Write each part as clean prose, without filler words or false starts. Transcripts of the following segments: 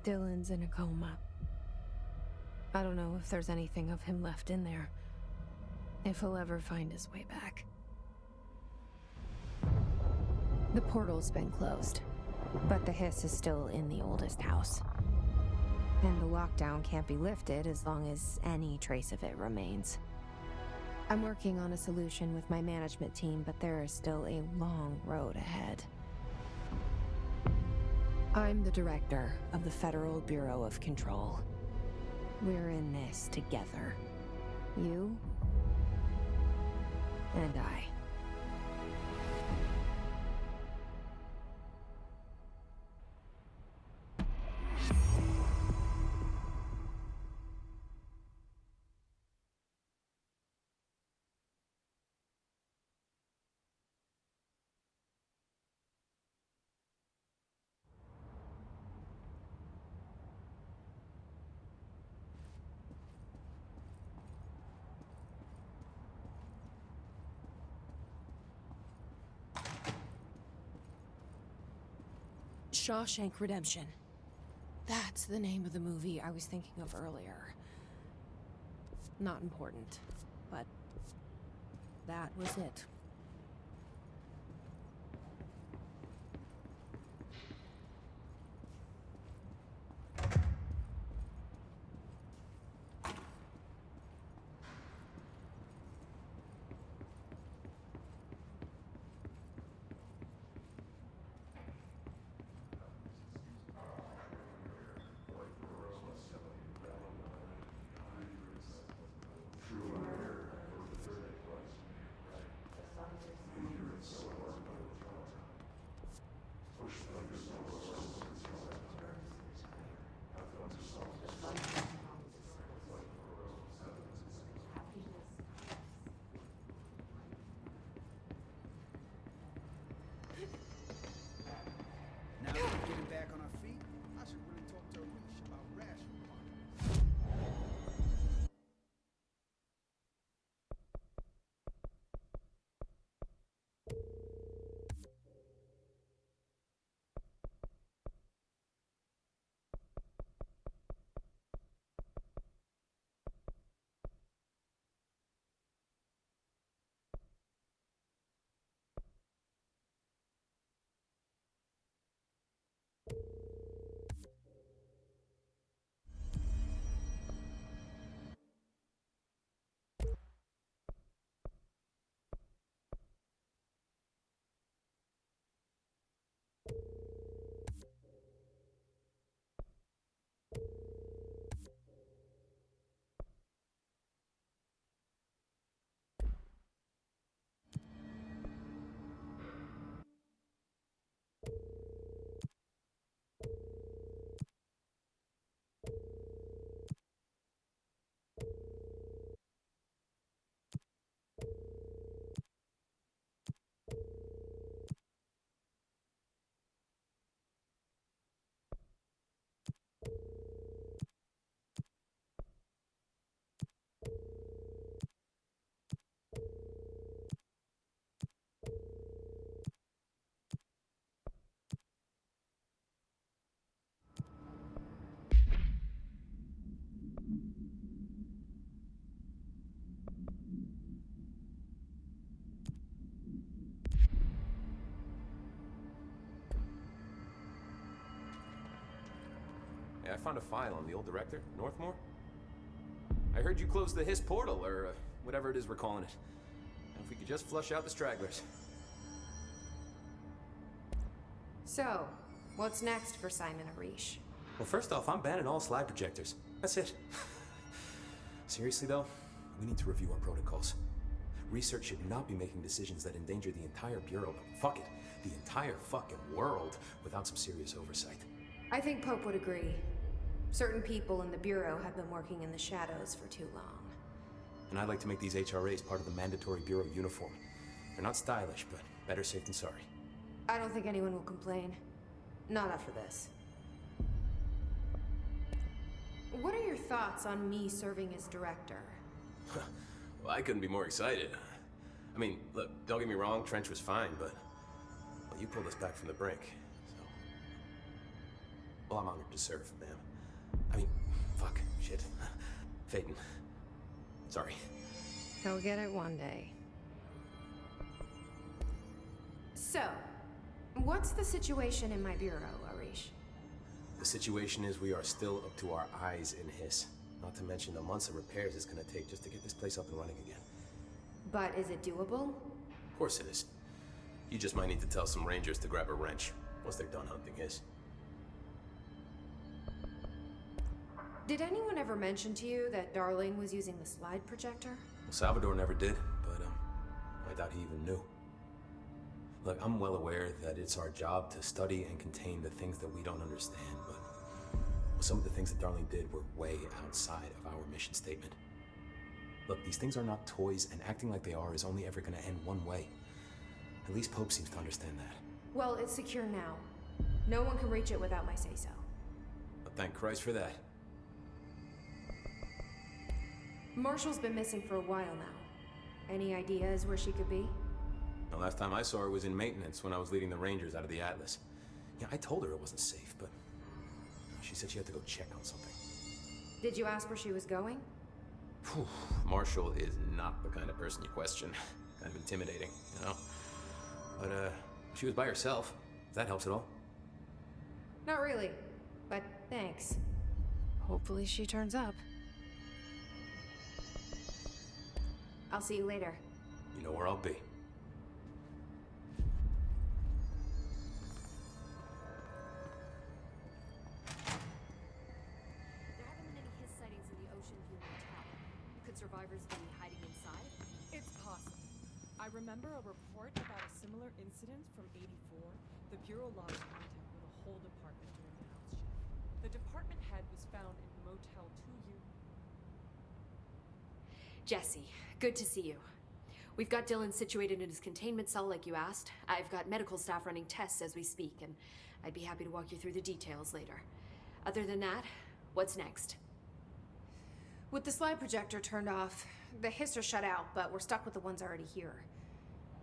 Dylan's in a coma. I don't know if there's anything of him left in there. If he'll ever find his way back. The portal's been closed, but the hiss is still in the oldest house. And the lockdown can't be lifted as long as any trace of it remains. I'm working on a solution with my management team, but there is still a long road ahead. I'm the director of the Federal Bureau of Control. We're in this together. You and I. Shawshank Redemption. That's the name of the movie I was thinking of earlier. Not important, but that was it. Now that we're getting back on our feet, I should really talk to Arish about ration quantities. Hey, I found a file on the old director, Northmore. I heard you closed the Hiss portal, or whatever it is we're calling it. And if we could just flush out the stragglers. So, what's next for Simon Arish? Well, first off, I'm banning all slide projectors. That's it. Seriously, though, we need to review our protocols. Research should not be making decisions that endanger the entire Bureau, fuck it, the entire fucking world, without some serious oversight. I think Pope would agree. Certain people in the Bureau have been working in the shadows for too long. And I'd like to make these HRAs part of the mandatory Bureau uniform. They're not stylish, but better safe than sorry. I don't think anyone will complain. Not after this. What are your thoughts on me serving as director? Well, I couldn't be more excited. I mean, look, don't get me wrong, Trench was fine, but... well, you pulled us back from the brink, so... Well, I'm honored to serve, ma'am. I mean, fuck, shit. Phaeton. Sorry. He'll get it one day. So, what's the situation in my bureau, Arish? The situation is we are still up to our eyes in Hiss. Not to mention the months of repairs it's gonna take just to get this place up and running again. But is it doable? Of course it is. You just might need to tell some rangers to grab a wrench once they're done hunting Hiss. Did anyone ever mention to you that Darling was using the slide projector? Well, Salvador never did, but I doubt he even knew. Look, I'm well aware that it's our job to study and contain the things that we don't understand, but some of the things that Darling did were way outside of our mission statement. Look, these things are not toys, and acting like they are is only ever gonna end one way. At least Pope seems to understand that. Well, it's secure now. No one can reach it without my say-so. But thank Christ for that. Marshall's been missing for a while now. Any ideas where she could be? The last time I saw her was in maintenance when I was leading the Rangers out of the Atlas. Yeah, I told her it wasn't safe, but she said she had to go check on something. Did you ask where she was going? Whew. Marshall is not the kind of person you question. Kind of intimidating, you know? But, she was by herself. If that helps at all. Not really, but thanks. Hopefully she turns up. I'll see you later. You know where I'll be. There haven't been any Hiss sightings in the Ocean View Motel. Could survivors be hiding inside? It's possible. I remember a report about a similar incident from '84. The Bureau lost contact with a whole department during the house shift. The department head was found in Motel 2U. Jesse, good to see you. We've got Dylan situated in his containment cell like you asked. I've got medical staff running tests as we speak, and I'd be happy to walk you through the details later. Other than that, what's next? With the slide projector turned off, the Hiss are shut out, but we're stuck with the ones already here.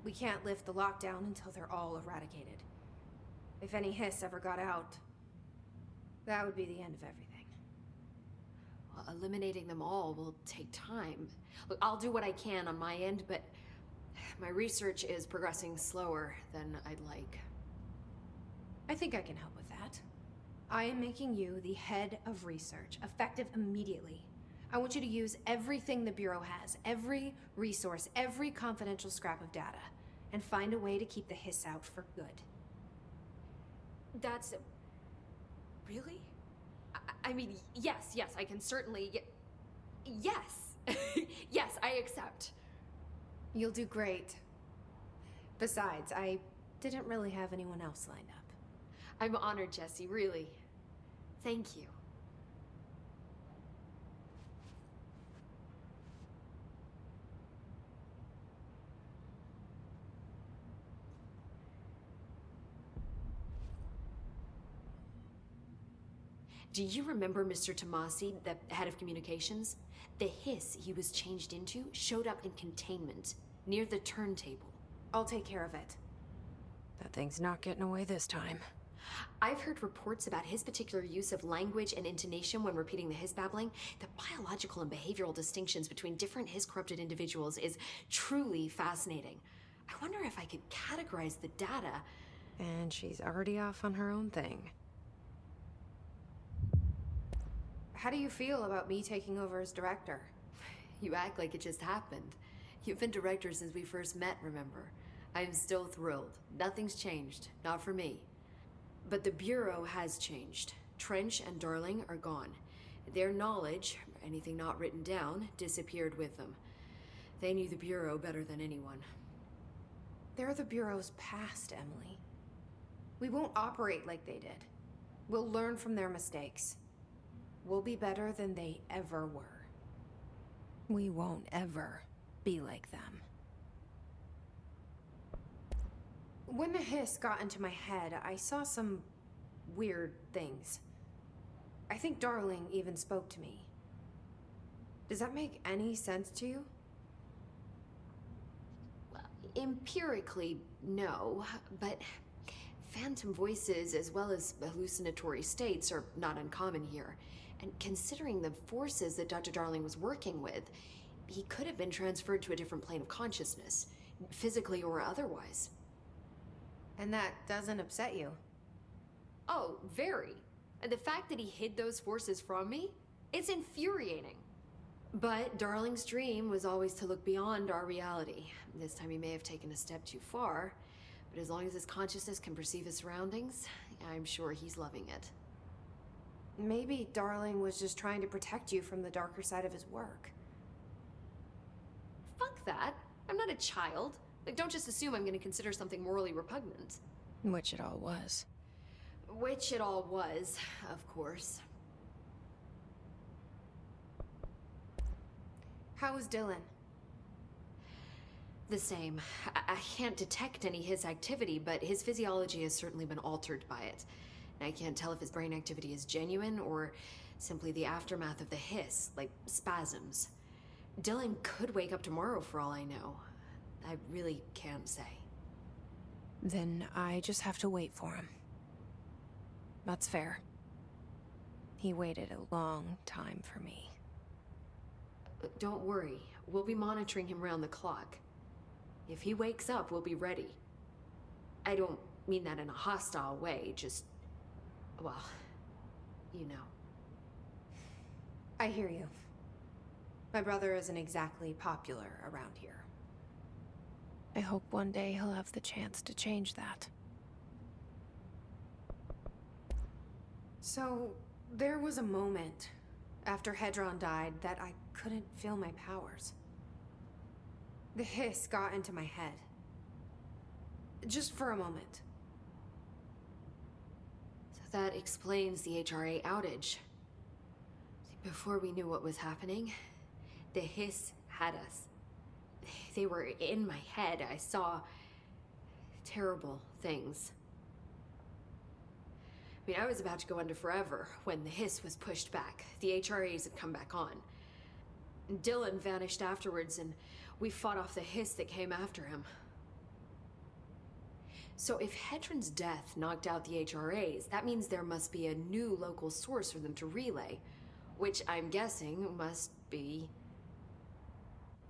We can't lift the lockdown until they're all eradicated. If any Hiss ever got out, that would be the end of everything. Well, eliminating them all will take time. Look, I'll do what I can on my end, but my research is progressing slower than I'd like. I think I can help with that. I am making you the head of research, effective immediately. I want you to use everything the Bureau has, every resource, every confidential scrap of data, and find a way to keep the Hiss out for good. That's... really? I mean, yes, I can certainly... Yes! Yes, I accept. You'll do great. Besides, I didn't really have anyone else lined up. I'm honored, Jesse, really. Thank you. Do you remember Mr. Tomasi, the head of communications? The Hiss he was changed into showed up in containment, near the turntable. I'll take care of it. That thing's not getting away this time. I've heard reports about his particular use of language and intonation when repeating the Hiss babbling. The biological and behavioral distinctions between different Hiss-corrupted individuals is truly fascinating. I wonder if I could categorize the data. And she's already off on her own thing. How do you feel about me taking over as director? You act like it just happened. You've been director since we first met, remember? I'm still thrilled. Nothing's changed. Not for me. But the Bureau has changed. Trench and Darling are gone. Their knowledge, anything not written down, disappeared with them. They knew the Bureau better than anyone. They're the Bureau's past, Emily. We won't operate like they did. We'll learn from their mistakes. We'll be better than they ever were. We won't ever be like them. When the Hiss got into my head, I saw some weird things. I think Darling even spoke to me. Does that make any sense to you? Well, empirically, no, but Phantom voices as well as hallucinatory states are not uncommon here. And considering the forces that Dr. Darling was working with, he could have been transferred to a different plane of consciousness, physically or otherwise. And that doesn't upset you? Oh, very. And the fact that he hid those forces from me, it's infuriating. But Darling's dream was always to look beyond our reality. This time he may have taken a step too far, but as long as his consciousness can perceive his surroundings, I'm sure he's loving it. Maybe Darling was just trying to protect you from the darker side of his work. Fuck that. I'm not a child. Like, don't just assume I'm gonna consider something morally repugnant. Which it all was. Which it all was, of course. How was Dylan? The same. I can't detect any Hiss activity, but his physiology has certainly been altered by it. And I can't tell if his brain activity is genuine or simply the aftermath of the Hiss, like spasms. Dylan could wake up tomorrow for all I know. I really can't say. Then I just have to wait for him. That's fair. He waited a long time for me. Don't worry. We'll be monitoring him round the clock. If he wakes up, we'll be ready. I don't mean that in a hostile way, just... well, you know. I hear you. My brother isn't exactly popular around here. I hope one day he'll have the chance to change that. So, there was a moment after Hedron died that I couldn't feel my powers. The hiss got into my head. Just for a moment. So that explains the HRA outage. Before we knew what was happening, the Hiss had us. They were in my head. I saw terrible things. I mean, I was about to go under forever when the Hiss was pushed back. The HRAs had come back on. Dylan vanished afterwards, and we fought off the Hiss that came after him. So if Hedron's death knocked out the HRAs, that means there must be a new local source for them to relay, which I'm guessing must be...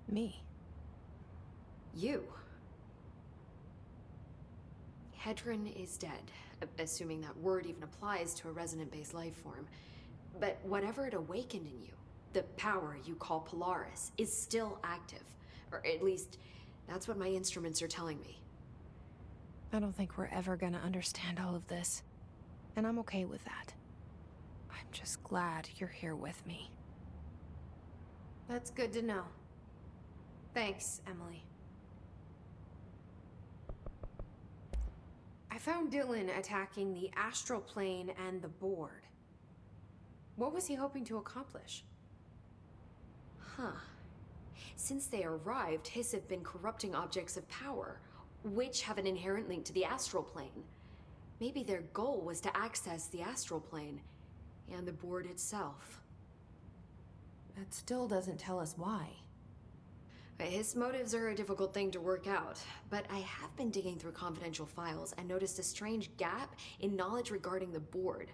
me. you. Hedron is dead, assuming that word even applies to a resonant-based life form. But whatever it awakened in you, the power you call Polaris, is still active. Or at least, that's what my instruments are telling me. I don't think we're ever gonna understand all of this. And I'm okay with that. I'm just glad you're here with me. That's good to know. Thanks, Emily. I found Dylan attacking the astral plane and the board. What was he hoping to accomplish? Huh. Since they arrived, Hiss have been corrupting objects of power, which have an inherent link to the astral plane. Maybe their goal was to access the astral plane and the board itself. That still doesn't tell us why. His motives are a difficult thing to work out, but I have been digging through confidential files and noticed a strange gap in knowledge regarding the board.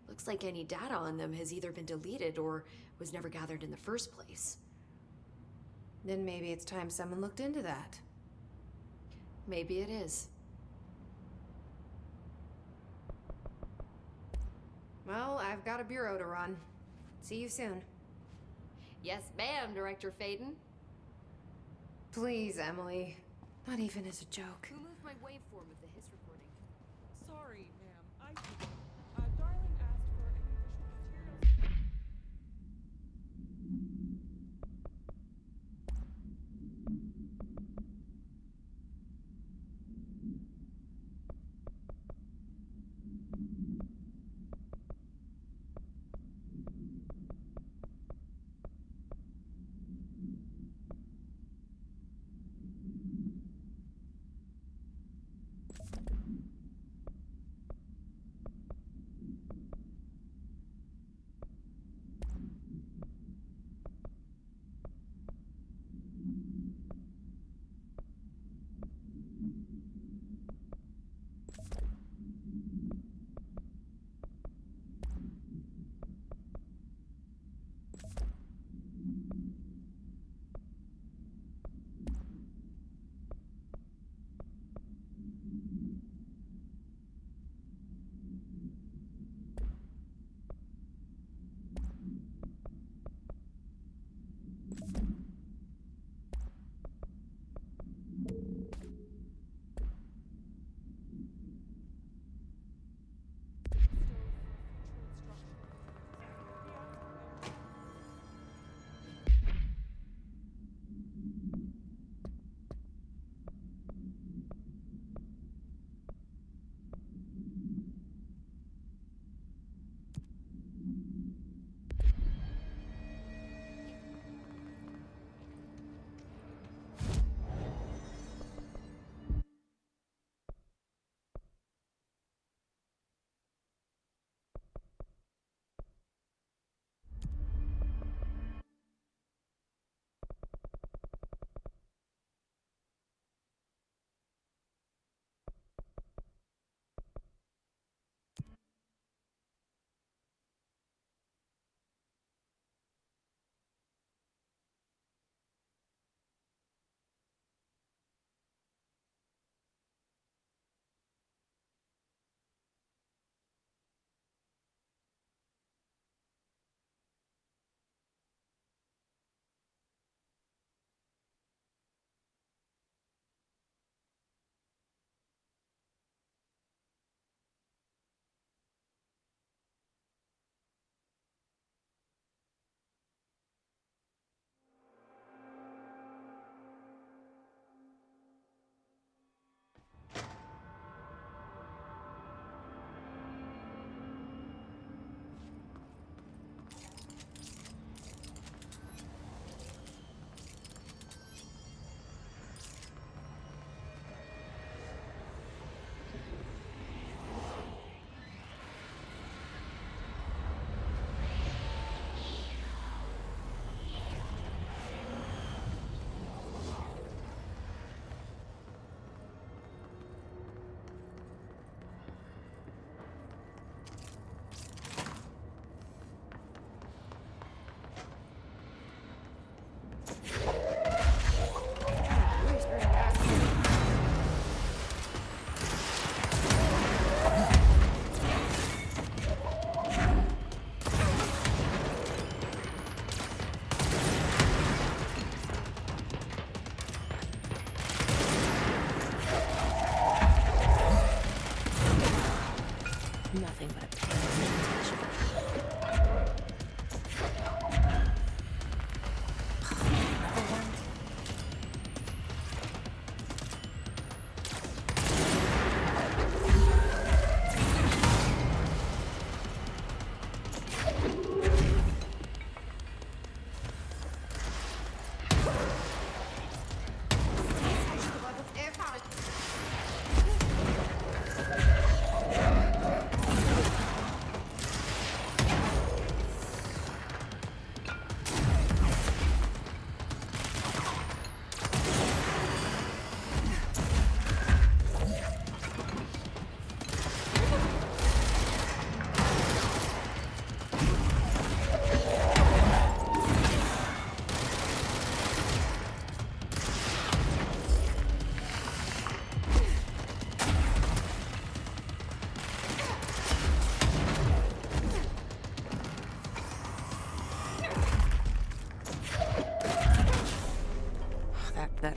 Looks like any data on them has either been deleted or was never gathered in the first place. Then maybe it's time someone looked into that. Maybe it is. Well, I've got a bureau to run. See you soon. Yes, ma'am, Director Faden. Please, Emily. Not even as a joke. Who moved my waveform of the Hiss recording? Sorry, ma'am. I did. Darling asked for any additional materials.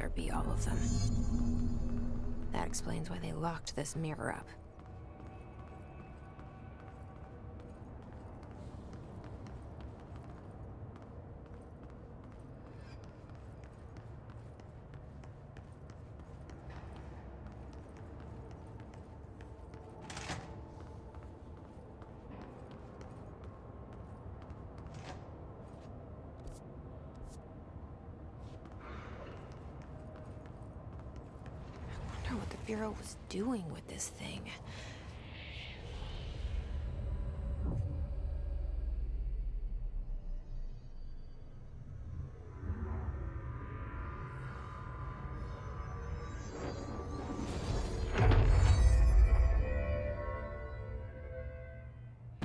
better be all of them. That explains why they locked this mirror up. I wonder what the Bureau was doing with this thing.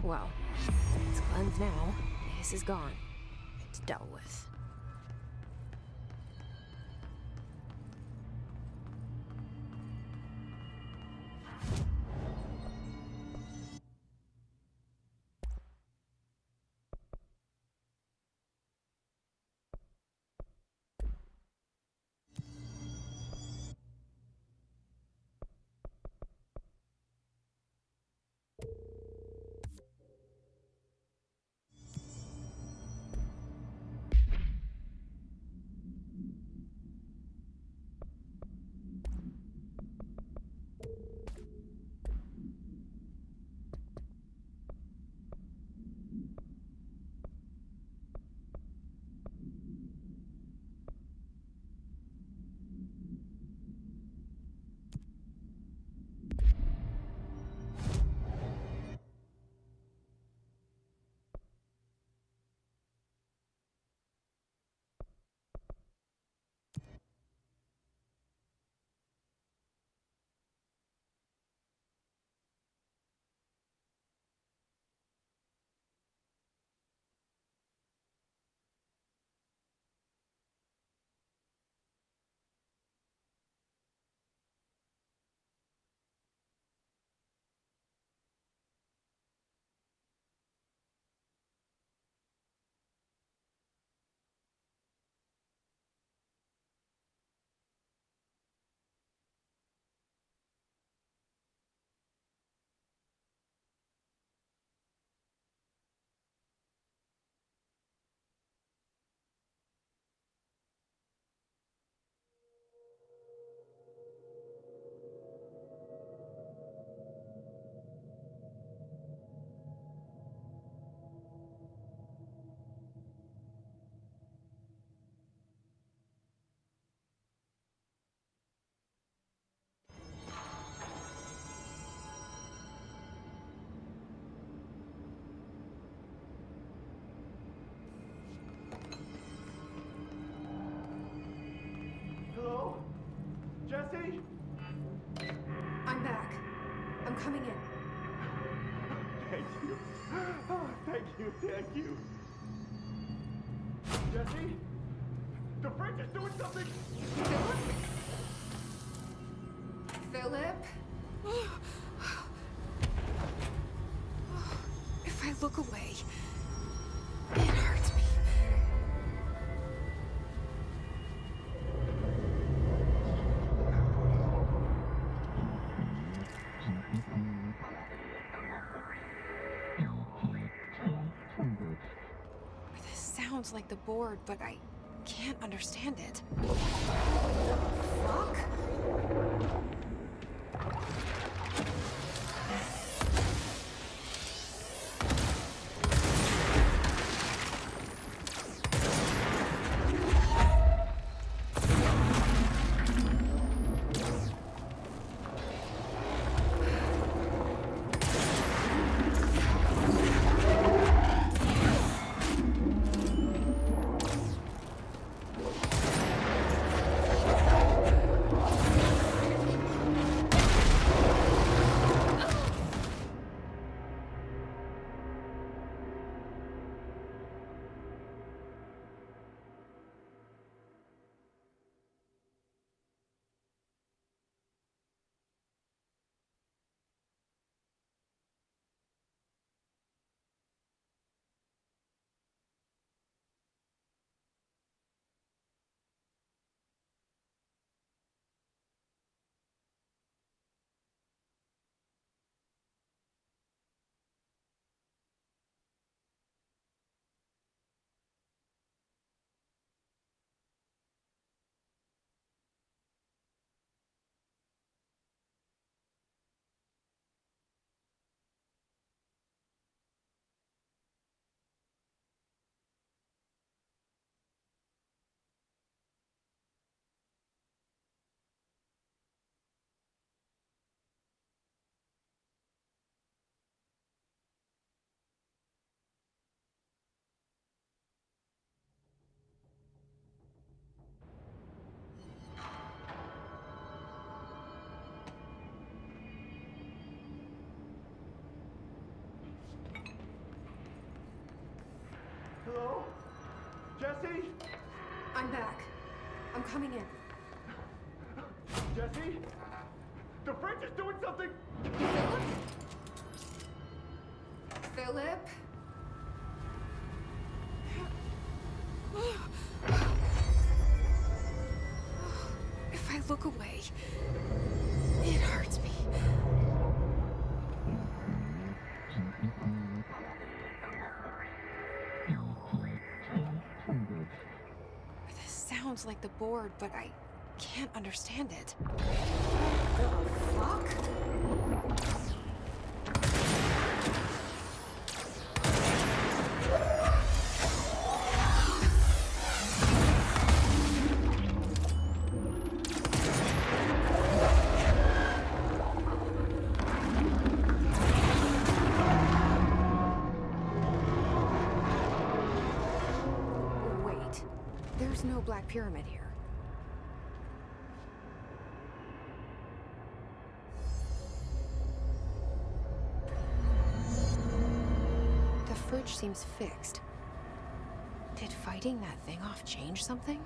Well, it's cleansed now. This is gone. It's dealt with. Hello? Jesse? I'm back. I'm coming in. Thank you. Oh, thank you, thank you. Jesse? The fridge is doing something! Philip? If I look away, it hurts me. This sounds like the board, but I can't understand it. Fuck? Hello? Jesse? I'm back. I'm coming in. Jesse? The fridge is doing something! Philip? If I look away, it hurts me. This sounds like the board, but I can't understand it. The fuck? Wait, there's no Black Pyramid here. The fridge seems fixed. Did fighting that thing off change something?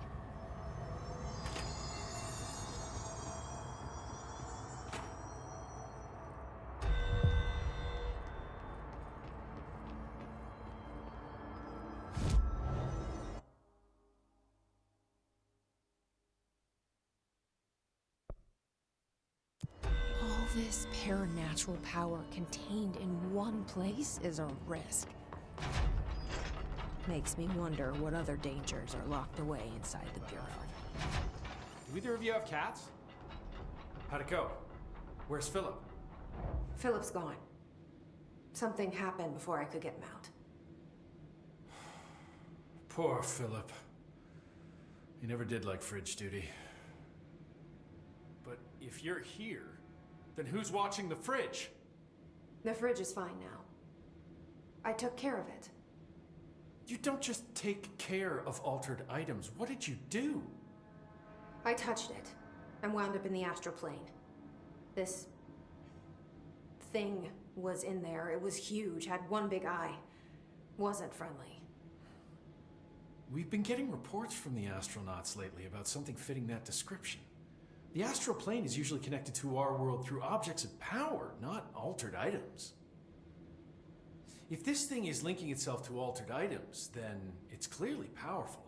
All this paranatural power contained in one place is a risk. Makes me wonder what other dangers are locked away inside the Bureau. Do either of you have cats? How'd it go? Where's Philip? Philip's gone. Something happened before I could get him out. Poor Philip. He never did like fridge duty. But if you're here, then who's watching the fridge? The fridge is fine now. I took care of it. You don't just take care of altered items. What did you do? I touched it and wound up in the astral plane. This thing was in there. It was huge, had one big eye. Wasn't friendly. We've been getting reports from the astronauts lately about something fitting that description. The astral plane is usually connected to our world through objects of power, not altered items. If this thing is linking itself to altered items, then it's clearly powerful.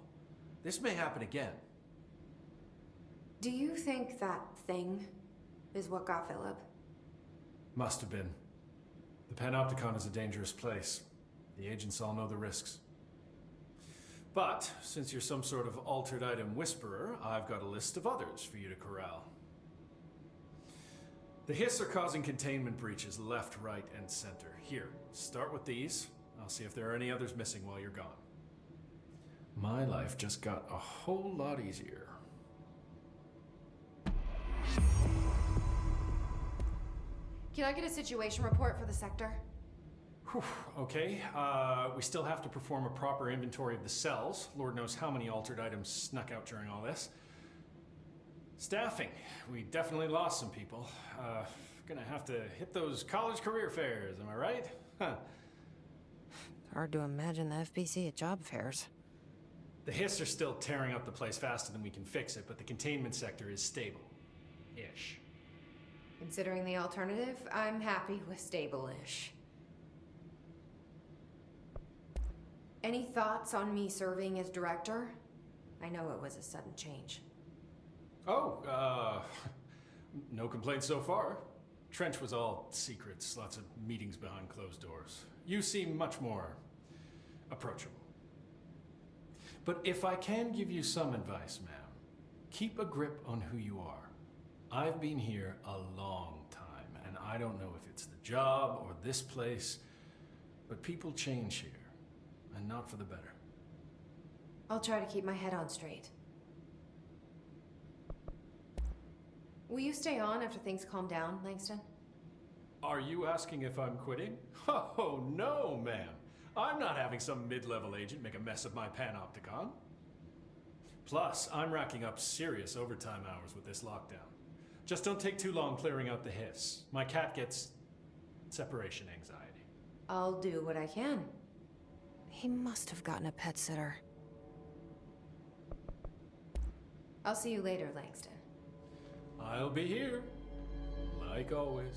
This may happen again. Do you think that thing is what got Philip? Must have been. The Panopticon is a dangerous place. The agents all know the risks. But, since you're some sort of altered item whisperer, I've got a list of others for you to corral. The Hiss are causing containment breaches left, right, and center. Here, start with these. I'll see if there are any others missing while you're gone. My life just got a whole lot easier. Can I get a situation report for the sector? Whew, okay, we still have to perform a proper inventory of the cells. Lord knows how many altered items snuck out during all this. Staffing. We definitely lost some people. Gonna have to hit those college career fairs, am I right? Huh. It's hard to imagine the FBC at job fairs. The Hiss are still tearing up the place faster than we can fix it, but the containment sector is stable-ish. Considering the alternative, I'm happy with stable-ish. Any thoughts on me serving as director? I know it was a sudden change. Oh, no complaints so far. Trench was all secrets, lots of meetings behind closed doors. You seem much more approachable. But if I can give you some advice, ma'am, keep a grip on who you are. I've been here a long time, and I don't know if it's the job or this place, but people change here, and not for the better. I'll try to keep my head on straight. Will you stay on after things calm down, Langston? Are you asking if I'm quitting? Oh, no, ma'am. I'm not having some mid-level agent make a mess of my Panopticon. Plus, I'm racking up serious overtime hours with this lockdown. Just don't take too long clearing out the Hiss. My cat gets separation anxiety. I'll do what I can. He must have gotten a pet sitter. I'll see you later, Langston. I'll be here, like always.